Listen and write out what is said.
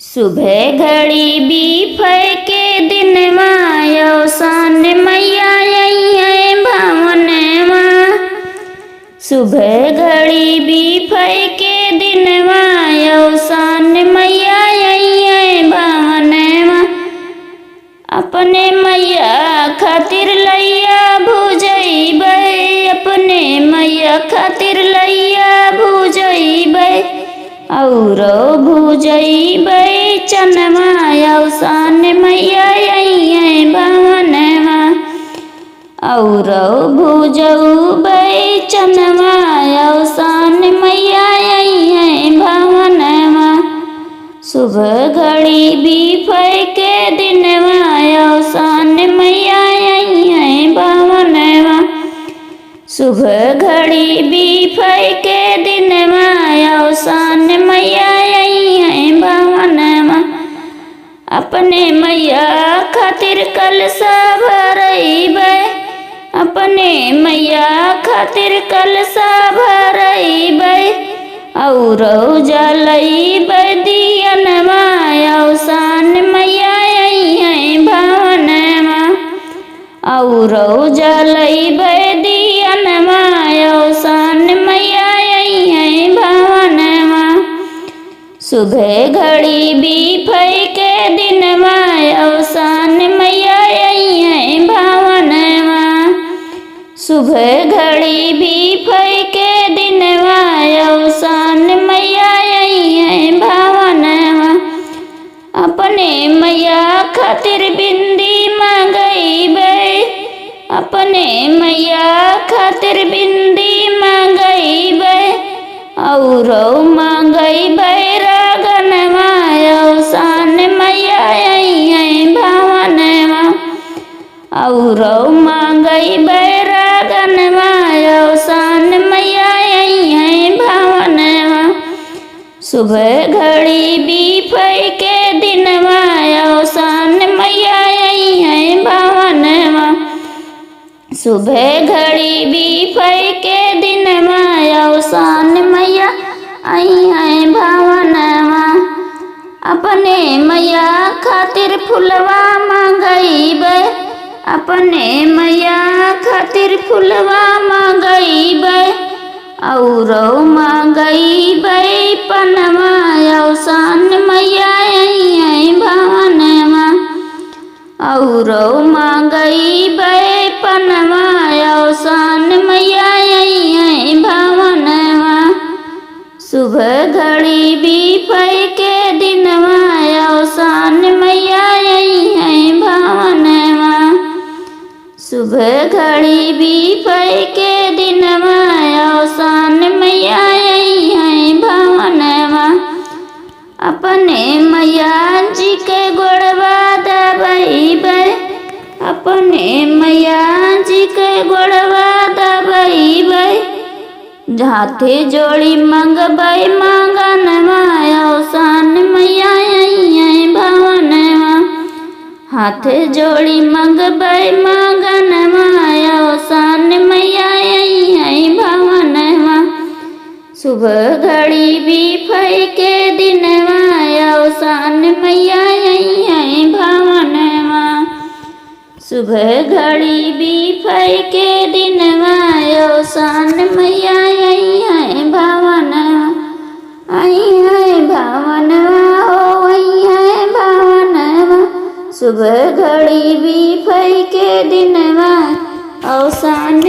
सुबह घड़ी बीफे के दिन अवसान मैया आई है भवन माँ। सुबह घड़ी बीफे के दिन अवसान मैया आई है भवन माँ। अपने मैया खातिर लैया भुजैबै, अपने मैया खातिर लैया भुजैबै औरो भुजैबै चनमा अवसान मैया आई है भवन माँ। औरो भुजबै चनमा अवसान मैया आई है भवन माँ। सुबह घड़ी बीफे के दिन अवसान मैया आई है भवन माँ। सुबह घड़ी बीफे के दिन अवसान मैया आई है भवन माँ। अपने मैया खातिर कलशा भरैबै, अपने मैया खातिर कलशा भरैबै औरो जलैबै दियनमा अवसान मैया आई है भवन माँ। औरो जलैबै दियनमा अवसान मैया आई है भवन माँ। सुबह घड़ी बीफे के दिन अवसान मैया आई है भवन माँ। सुबह घड़ी बीफे के दिन अवसान मैया आई है भवन माँ। अपने मैया खातिर बिंदी मंगैबै, अपने मैया खातिर बिंदी मंगैबै औरो मंगैबै रागनमा अवसान मैया आई है भवन माँ। औरो मंगैबै रागनमा अवसान मैया आई है भवन माँ। सुबह घड़ी बीफे के दिन अवसान मैया आई है भवन माँ। सुबह घड़ी बीफे के दिन अवसान मैया आई है भवन माँ। अपने मैया खातिर फुलवा मंगैबै, अपने मैया खातिर फुलवा मंगैबै औरो मंगैबै पनमा अवसान मैया आई है भवन माँ। औरो मंगैबै पनमा अवसान मैया आई है भवन माँ। सुबह घड़ी बीफे के दिन अवसान मैया आई है भवन माँ। सुबह घड़ी बीफे के दिन अवसान मैया आई है भवन माँ। अपने मैया जी के गोड़वा दबैबै, अपने मैया जी के गोड़वा दबैबै हाथे जोड़ी मंगबै मंगनमा अवसान मैया आई है भवन माँ। हाथे जोड़ी मंगबै मंगनमा अवसान मैया आई है भवन माँ। सुबह घड़ी बीफे के दिन अवसान मैया आई है भवन माँ। सुबह घड़ी बीफे के दिन अवसान मैया आई है भवन माँ। आई है भवन माँ, हो आई है भवन माँ। सुबह घड़ी बीफे के दिन अवसान